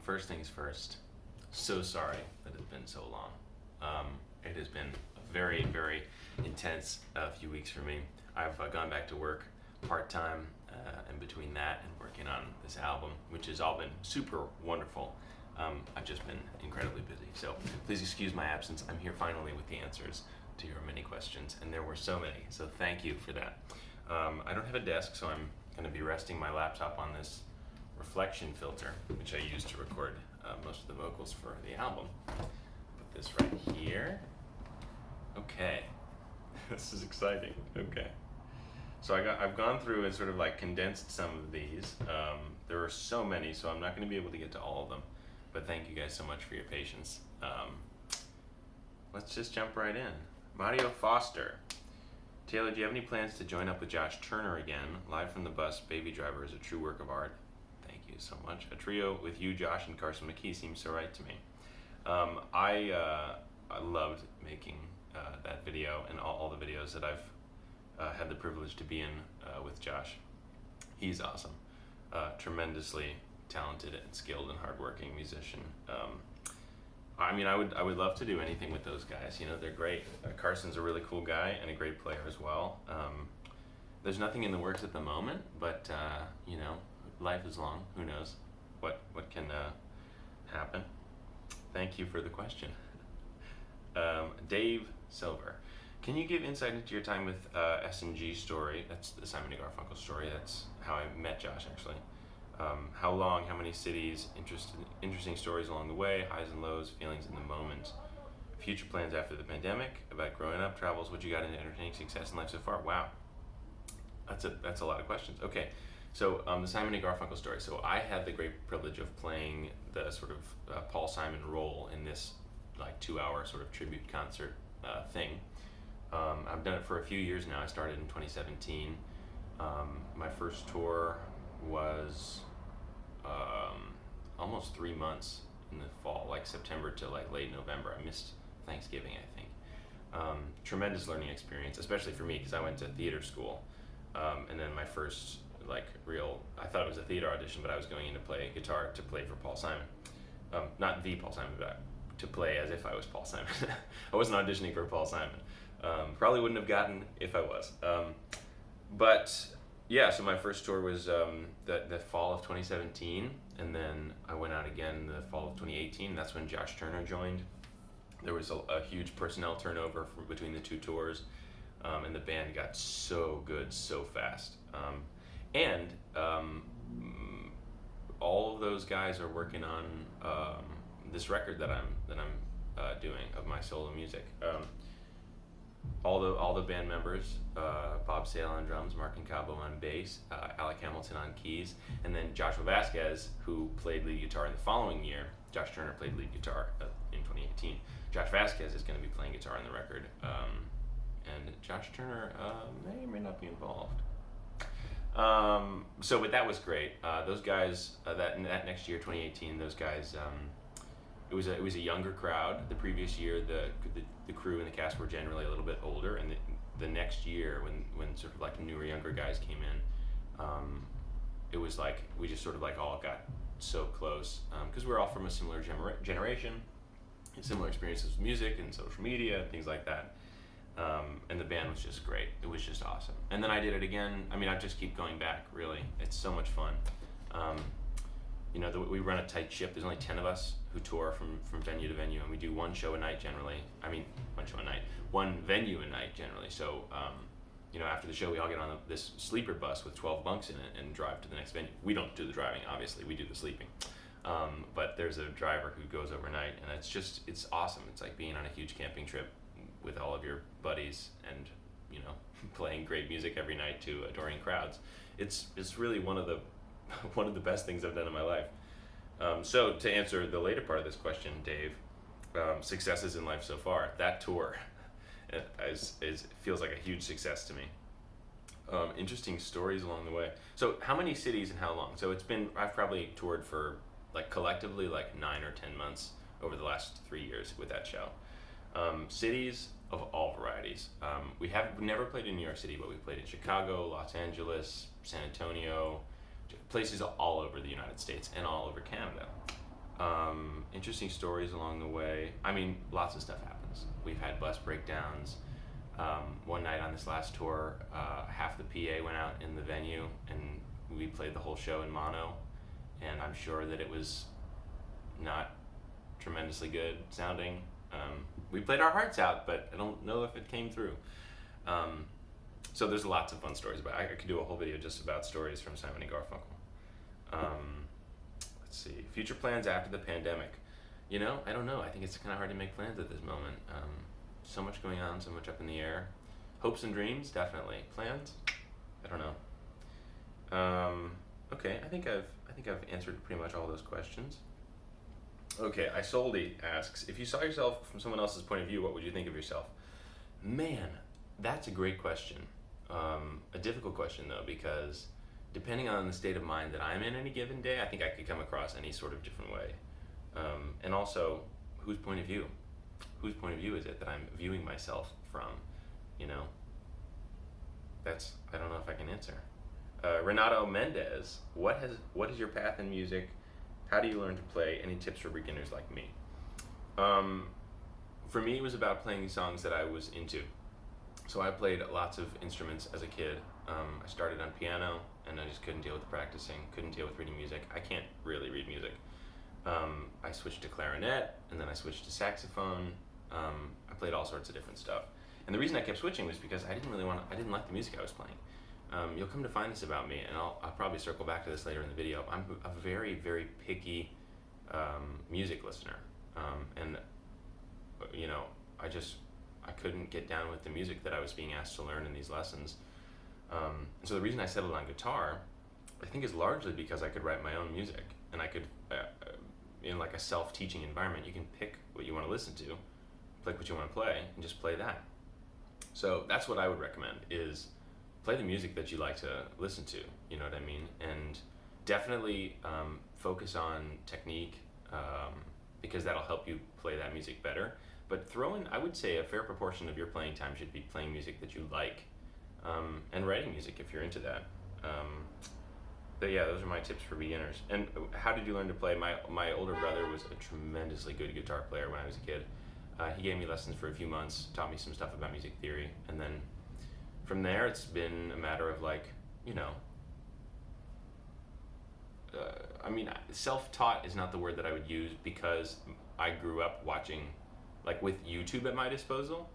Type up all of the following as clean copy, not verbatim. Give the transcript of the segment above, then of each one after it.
first things first. So sorry that it's been so long. It has been a very, very intense few weeks for me. I've gone back to work part-time, and between that and working on this album, which has all been super wonderful, I've just been incredibly busy. So please excuse my absence. I'm here finally with the answers to your many questions, and there were so many, so thank you for that. I don't have a desk, so I'm going to be resting my laptop on this reflection filter, which I use to record most of the vocals for the album. Put this right here. Okay, this is exciting. Okay, so I've gone through and sort of like condensed some of these. There are so many, so I'm not going to be able to get to all of them. But thank you guys so much for your patience. Let's just jump right in. Mario Foster. Taylor, do you have any plans to join up with Josh Turner again? Live from the Bus, Baby Driver is a true work of art. Thank you so much. A trio with you, Josh, and Carson McKee seems so right to me. I loved making that video and all the videos that I've had the privilege to be in with Josh. He's awesome. Tremendously talented and skilled and hardworking musician. I mean, I would love to do anything with those guys. You know, they're great. Carson's a really cool guy and a great player as well. There's nothing in the works at the moment, but you know, life is long. Who knows what can happen? Thank you for the question. Dave Silver, can you give insight into your time with S&G Story? That's the Simon & Garfunkel story. That's how I met Josh, actually. How long, how many cities, interesting stories along the way, highs and lows, feelings in the moment, future plans after the pandemic, about growing up, travels, what you got into entertaining success in life so far. Wow, that's a lot of questions. Okay, so the Simon & Garfunkel story. So I had the great privilege of playing the sort of Paul Simon role in this like 2-hour sort of tribute concert thing. I've done it for a few years now. I started in 2017. My first tour was almost 3 months in the fall, like September to like late November. I missed Thanksgiving, I think. Tremendous learning experience, especially for me because I went to theater school, and then my first like real, I thought it was a theater audition, but I was going in to play guitar to play for Paul Simon. Not the Paul Simon, but to play as if I was Paul Simon. I wasn't auditioning for Paul Simon. Probably wouldn't have gotten if I was. But yeah, so my first tour was the fall of 2017, and then I went out again the fall of 2018. That's when Josh Turner joined. There was a huge personnel turnover between the two tours, and the band got so good so fast. And all of those guys are working on this record that I'm doing of my solo music. All the band members, Bob Sale on drums, Mark Incabo on bass, Alec Hamilton on keys, and then Joshua Vasquez, who played lead guitar in the following year. Josh Turner played lead guitar in 2018. Josh Vasquez is going to be playing guitar on the record, and Josh Turner may or may not be involved. But that was great. Those guys, that next year, 2018, those guys. It was a younger crowd. The previous year, the crew and the cast were generally a little bit older, and the next year, when sort of like newer, younger guys came in, it was like we just sort of like all got so close because we're all from a similar generation, similar experiences with music and social media and things like that. And the band was just great. It was just awesome. And then I did it again. I mean, I just keep going back. Really, it's so much fun. You know, we run a tight ship. There's only 10 of us who tour from venue to venue, and we do one show a night generally. I mean, one venue a night generally. So, you know, after the show, we all get on this sleeper bus with 12 bunks in it and drive to the next venue. We don't do the driving, obviously. We do the sleeping. But there's a driver who goes overnight, and it's awesome. It's like being on a huge camping trip with all of your buddies and, you know, playing great music every night to adoring crowds. It's really one of the best things I've done in my life. So to answer the later part of this question, Dave, successes in life so far. That tour feels like a huge success to me. Interesting stories along the way. So how many cities and how long? So I've probably toured for like collectively like 9 or 10 months over the last 3 years with that show. Cities of all varieties. We have never played in New York City, but we played in Chicago, Los Angeles, San Antonio, places all over the United States and all over Canada. Interesting stories along the way. I mean, lots of stuff happens. We've had bus breakdowns. One night on this last tour, half the PA went out in the venue, and we played the whole show in mono. And I'm sure that it was not tremendously good sounding. We played our hearts out, but I don't know if it came through. So there's lots of fun stories about it. I could do a whole video just about stories from Simon and Garfunkel. Let's see. Future plans after the pandemic. You know, I don't know. I think it's kind of hard to make plans at this moment. So much going on, so much up in the air. Hopes and dreams, definitely. Plans? I don't know. Okay, I think I've answered pretty much all those questions. Okay, Isolde asks, if you saw yourself from someone else's point of view, what would you think of yourself? Man, that's a great question. A difficult question though, because depending on the state of mind that I'm in any given day, I think I could come across any sort of different way. And also, whose point of view? Whose point of view is it that I'm viewing myself from? You know, I don't know if I can answer. Renato Mendez, what is your path in music? How do you learn to play? Any tips for beginners like me? For me, it was about playing songs that I was into. So I played lots of instruments as a kid. I started on piano, and I just couldn't deal with practicing, couldn't deal with reading music. I can't really read music. I switched to clarinet, and then I switched to saxophone. I played all sorts of different stuff. And the reason I kept switching was because I didn't like the music I was playing. You'll come to find this about me, and I'll probably circle back to this later in the video. I'm a very, very picky music listener. And, you know, I couldn't get down with the music that I was being asked to learn in these lessons. And so the reason I settled on guitar, I think, is largely because I could write my own music, and I could, in like a self-teaching environment, you can pick what you want to listen to, pick what you want to play, and just play that. So that's what I would recommend, is play the music that you like to listen to, you know what I mean? And definitely focus on technique, because that'll help you play that music better. But throw in, I would say, a fair proportion of your playing time should be playing music that you like, and writing music if you're into that. But yeah, those are my tips for beginners. And how did you learn to play? My older brother was a tremendously good guitar player when I was a kid. He gave me lessons for a few months, taught me some stuff about music theory, and then from there it's been a matter of, like, you know, I mean, self-taught is not the word that I would use, because I grew up watching, like, with YouTube at my disposal,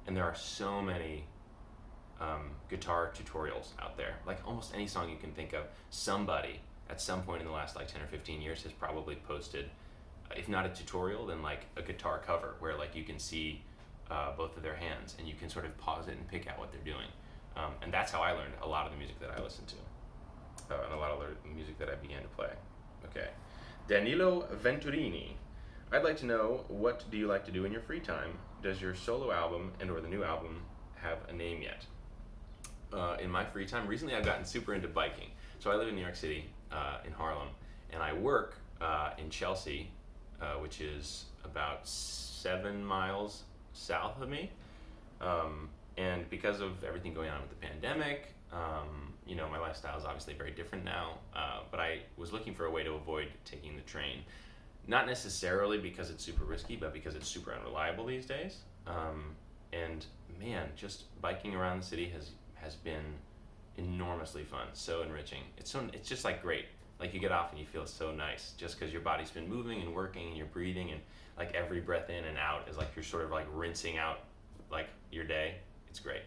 and there are so many guitar tutorials out there. Like, almost any song you can think of, somebody at some point in the last like 10 or 15 years has probably posted, if not a tutorial, then like a guitar cover where like you can see both of their hands, and you can sort of pause it and pick out what they're doing. And that's how I learned a lot of the music that I listened to, and a lot of the music that I began to play. Okay, Danilo Venturini, I'd like to know, what do you like to do in your free time? Does your solo album and or the new album have a name yet? In my free time, recently I've gotten super into biking. So I live in New York City, in Harlem, and I work in Chelsea, which is about 7 miles south of me. And because of everything going on with the pandemic, you know, my lifestyle is obviously very different now, but I was looking for a way to avoid taking the train. Not necessarily because it's super risky, but because it's super unreliable these days. And man, just biking around the city has been enormously fun, so enriching. It's just like great. Like, you get off and you feel so nice, just because your body's been moving and working, and you're breathing, and like every breath in and out is like you're sort of like rinsing out like your day. It's great.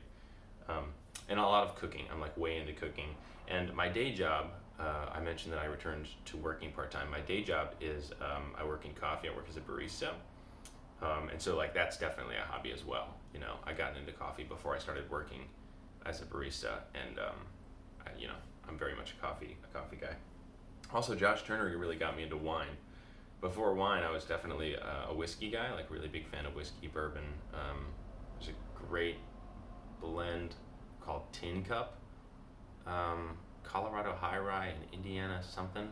And a lot of cooking. I'm like way into cooking. And my day job, I mentioned that I returned to working part-time. My day job is I work in coffee. I work as a barista. And so like that's definitely a hobby as well. You know, I got into coffee before I started working as a barista, and you know, I'm very much a coffee guy. Also, Josh Turner really got me into wine. Before wine, I was definitely a whiskey guy, like really big fan of whiskey, bourbon. There's a great blend called Tin Cup, Colorado High Rye and Indiana something,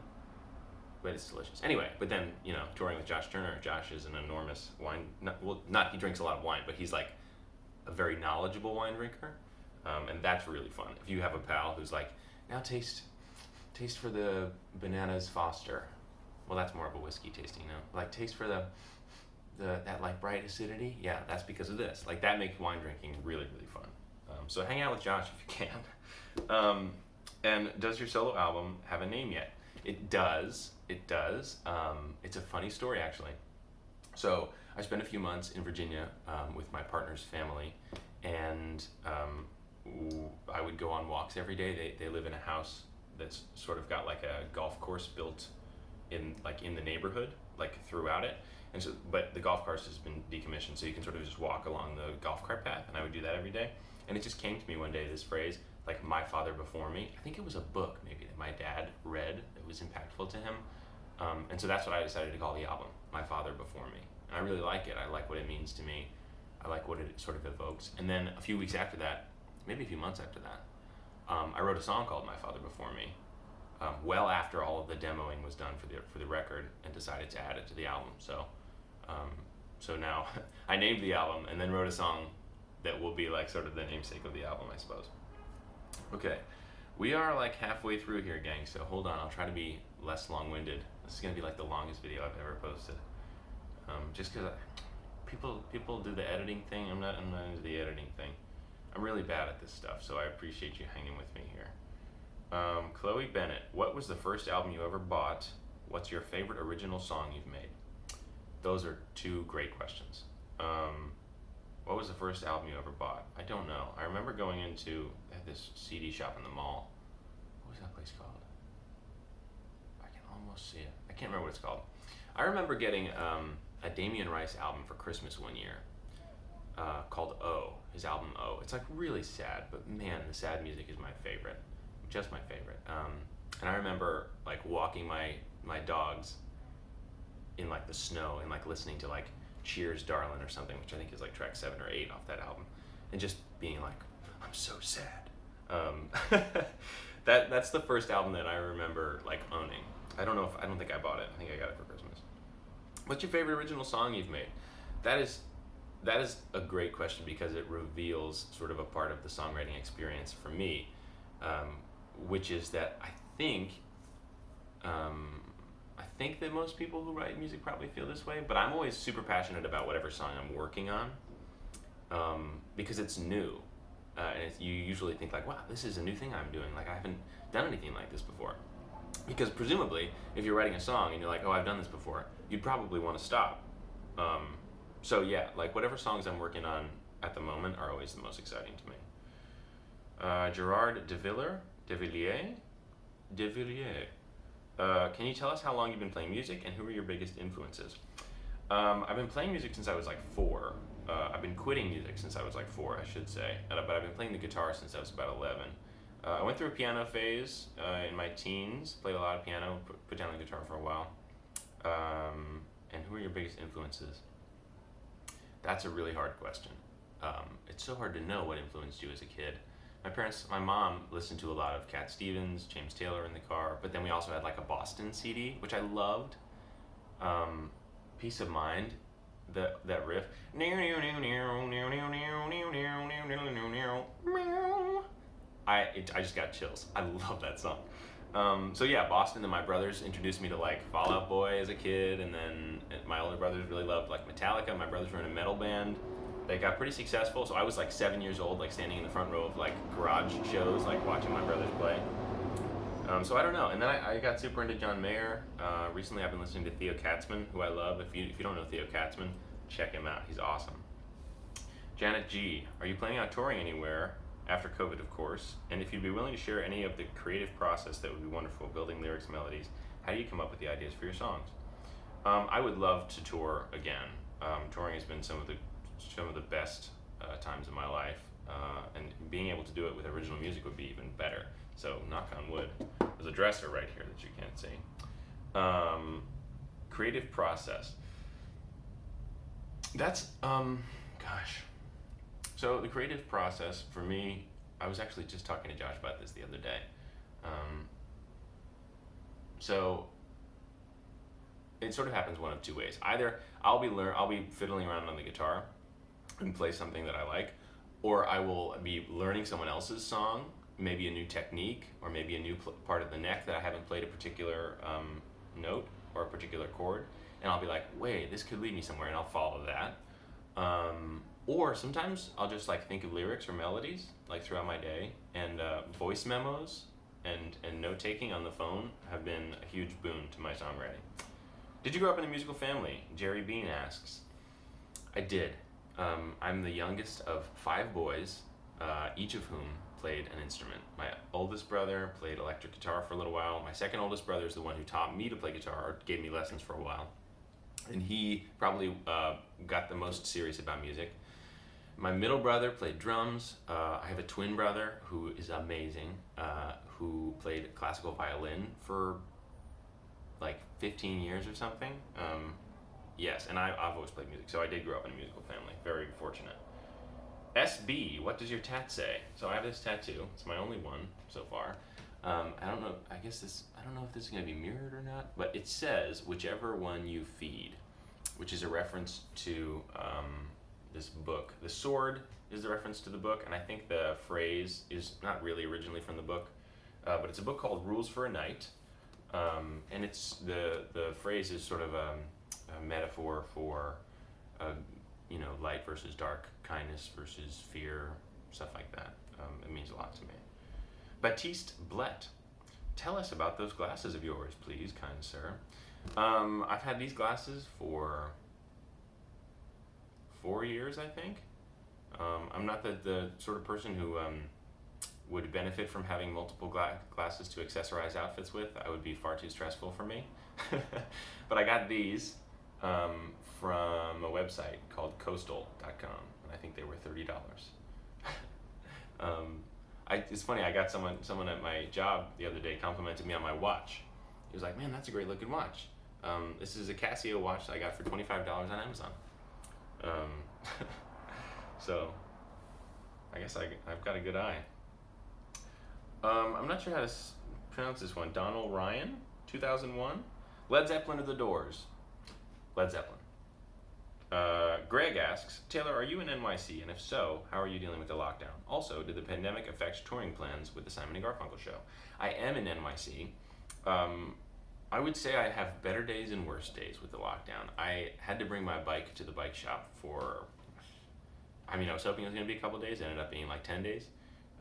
but it's delicious. Anyway, but then, you know, touring with Josh Turner, Josh is an enormous wine, not he drinks a lot of wine, but he's like a very knowledgeable wine drinker, and that's really fun. If you have a pal who's like, now taste for the bananas Foster. Well, that's more of a whiskey tasting note. Like taste for that like bright acidity. Yeah, that's because of this. Like that makes wine drinking really really fun. So hang out with Josh if you can. And does your solo album have a name yet? It does. It does. It's a funny story actually. So I spent a few months in Virginia with my partner's family, and I would go on walks every day. They live in a house that's sort of got like a golf course built in the neighborhood, like throughout it. And so, but the golf course has been decommissioned, so you can sort of just walk along the golf cart path, and I would do that every day. And it just came to me one day, this phrase, like "my father before me." I think it was a book maybe that my dad read that was impactful to him. And so that's what I decided to call the album, "My Father Before Me." And I really like it. I like what it means to me. I like what it sort of evokes. And then a few weeks after that, maybe a few months after that, I wrote a song called "My Father Before Me," well after all of the demoing was done for the record, and decided to add it to the album. So now I named the album and then wrote a song that will be like sort of the namesake of the album, I suppose. Okay, we are like halfway through here, gang, so hold on. I'll try to be less long-winded. This is going to be like the longest video I've ever posted. Just because people do the editing thing. I'm not into the editing thing. I'm really bad at this stuff, so I appreciate you hanging with me here. Chloe Bennett, what was the first album you ever bought? What's your favorite original song you've made? Those are two great questions. What was the first album you ever bought? I don't know. I remember going into this CD shop in the mall. What was that place called? I can almost see it. I can't remember what it's called. I remember getting a Damien Rice album for Christmas one year called O, his album O. It's like really sad, but man, the sad music is my favorite. Just my favorite. And I remember like walking my dogs in like the snow and like listening to like Cheers Darlin' or something, which I think is like track 7 or 8 off that album, and just being like, I'm so sad. That's the first album that I remember like owning. I don't think I bought it. I think I got it for Christmas. What's your favorite original song you've made? That is a great question because it reveals sort of a part of the songwriting experience for me, which is that I think that most people who write music probably feel this way, but I'm always super passionate about whatever song I'm working on, because it's new, and you usually think like, wow, this is a new thing I'm doing, like I haven't done anything like this before. Because presumably, if you're writing a song and you're like, oh, I've done this before, you'd probably want to stop. So yeah, like whatever songs I'm working on at the moment are always the most exciting to me. Gerard Devilliers. Can you tell us how long you've been playing music and who are your biggest influences? I've been playing music since I was like 4. I've been quitting music since I was like 4, I should say. But I've been playing the guitar since I was about 11. I went through a piano phase in my teens, played a lot of piano, put down the guitar for a while. And who are your biggest influences? That's a really hard question. It's so hard to know what influenced you as a kid. My mom listened to a lot of Cat Stevens, James Taylor in the car, but then we also had like a Boston CD, which I loved. Peace of Mind, that riff. I just got chills. I love that song. So yeah, Boston. Then my brothers introduced me to like Fall Out Boy as a kid, and then my older brothers really loved like Metallica. My brothers were in a metal band. They got pretty successful, so I was like 7 years old, like standing in the front row of like garage shows, like watching my brothers play. So I don't know. And then I got super into John Mayer. Recently I've been listening to Theo Katzman, who I love. If you don't know Theo Katzman, check him out. He's awesome. Janet G, are you planning on touring anywhere after COVID, of course? And if you'd be willing to share any of the creative process, that would be wonderful, building lyrics, melodies. How do you come up with the ideas for your songs? I would love to tour again. Touring has been some of the best times of my life, and being able to do it with original music would be even better. So knock on wood. There's a dresser right here that you can't see. Creative process. That's gosh. So the creative process for me, I was actually just talking to Josh about this the other day. So it sort of happens one of two ways. Either I'll be fiddling around on the guitar and play something that I like, or I will be learning someone else's song, maybe a new technique, or maybe a new part of the neck that I haven't played a particular note, or a particular chord, and I'll be like, wait, this could lead me somewhere, and I'll follow that. Or sometimes I'll just like think of lyrics or melodies like throughout my day, and voice memos and note taking on the phone have been a huge boon to my songwriting. Did you grow up in a musical family? Jerry Bean asks. I did. I'm the youngest of 5 boys, each of whom played an instrument. My oldest brother played electric guitar for a little while. My second oldest brother is the one who taught me to play guitar, or gave me lessons for a while. And he probably got the most serious about music. My middle brother played drums. I have a twin brother who is amazing, who played classical violin for like 15 years or something. Yes, and I've always played music, so I did grow up in a musical family. Very fortunate. SB, what does your tat say? So I have this tattoo. It's my only one so far. I don't know. I don't know if this is going to be mirrored or not, but it says whichever one you feed, which is a reference to this book. The sword is the reference to the book, and I think the phrase is not really originally from the book, but it's a book called Rules for a Night, and it's the phrase is sort of a metaphor for light versus dark, kindness versus fear, stuff like that. It means a lot to me. Baptiste Blett, tell us about those glasses of yours, please, kind sir. I've had these glasses for 4 years, I think. I'm not the sort of person who would benefit from having multiple glasses to accessorize outfits with. That would be far too stressful for me. But I got these from a website called Coastal.com, and I think they were $30. It's funny, I got someone at my job the other day complimented me on my watch. He was like, man, that's a great looking watch. This is a Casio watch that I got for $25 on Amazon. So I guess I've got a good eye. I'm not sure how to pronounce this one. Donald Ryan, 2001. Led Zeppelin or The Doors? Led Zeppelin. Greg asks, Taylor, are you in NYC? And if so, how are you dealing with the lockdown? Also, did the pandemic affect touring plans with the Simon & Garfunkel show? I am in NYC. I would say I have better days and worse days with the lockdown. I had to bring my bike to the bike shop I was hoping it was going to be a couple days. It ended up being like 10 days.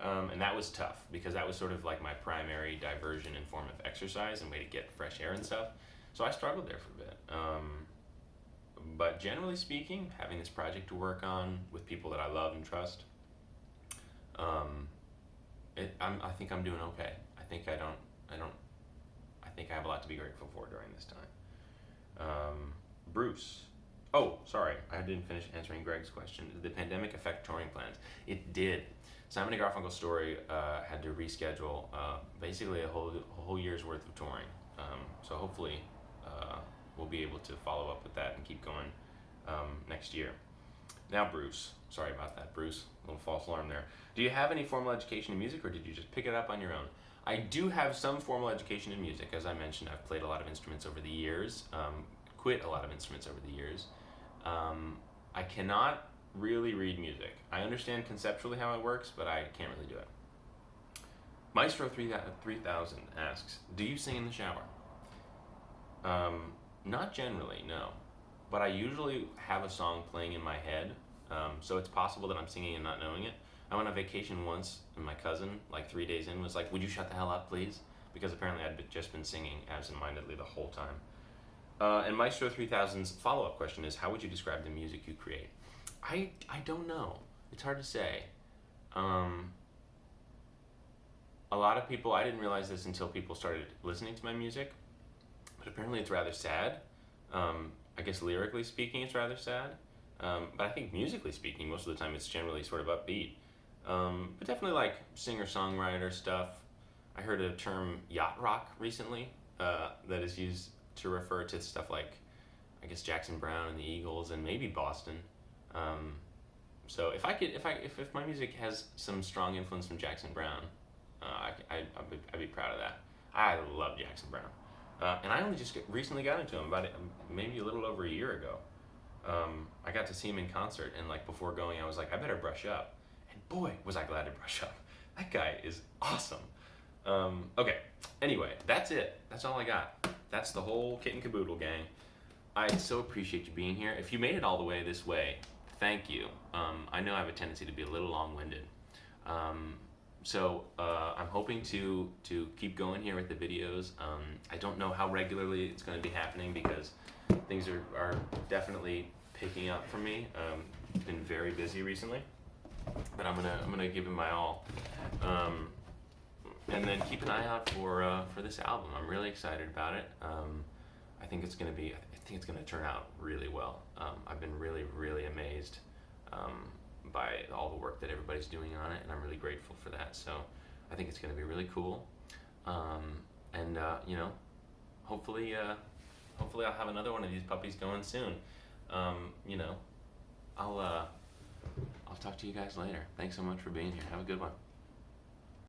And that was tough because that was sort of like my primary diversion and form of exercise and way to get fresh air and stuff. So I struggled there for a bit. But generally speaking, having this project to work on with people that I love and trust, I think I'm doing okay. I think I have a lot to be grateful for during this time. Bruce. Oh, sorry, I didn't finish answering Greg's question. Did the pandemic affect touring plans? It did. Simon & Garfunkel's story had to reschedule basically a whole year's worth of touring. So hopefully we'll be able to follow up with that and keep going next year. Now, Bruce. Sorry about that, Bruce. A little false alarm there. Do you have any formal education in music, or did you just pick it up on your own? I do have some formal education in music. As I mentioned, I've played a lot of instruments over the years, quit a lot of instruments over the years. I cannot really read music. I understand conceptually how it works, but I can't really do it. Maestro 3000 asks, do you sing in the shower? Not generally, no. But I usually have a song playing in my head, so it's possible that I'm singing and not knowing it. I went on vacation once, and my cousin, like 3 days in, was like, would you shut the hell up, please? Because apparently I'd just been singing absentmindedly the whole time. And Maestro 3000's follow-up question is, how would you describe the music you create? I don't know. It's hard to say. A lot of people, I didn't realize this until people started listening to my music, but apparently it's rather sad. I guess lyrically speaking, it's rather sad. But I think musically speaking, most of the time it's generally sort of upbeat. But definitely like singer-songwriter stuff. I heard a term yacht rock recently that is used to refer to stuff like, I guess, Jackson Browne and the Eagles and maybe Boston. So if my music has some strong influence from Jackson Browne, I'd be proud of that. I love Jackson Browne. And I only just recently got into him about maybe a little over a year ago. I got to see him in concert, and like before going, I was like, I better brush up. And boy, was I glad to brush up. That guy is awesome. Okay, anyway, that's it. That's all I got. that's the whole kit and caboodle, gang. I so appreciate you being here. If you made it all the way this way, thank you. I know I have a tendency to be a little long-winded. Um, I'm hoping to keep going here with the videos. I don't know how regularly it's going to be happening because things are definitely picking up for me. Been very busy recently, but I'm gonna give it my all. And then keep an eye out for this album. I'm really excited about it. I think it's gonna turn out really well. I've been really amazed by all the work that everybody's doing on it, and I'm really grateful for that. So I think it's gonna be really cool. And you know, hopefully I'll have another one of these puppies going soon. You know, I'll talk to you guys later. Thanks so much for being here. Have a good one.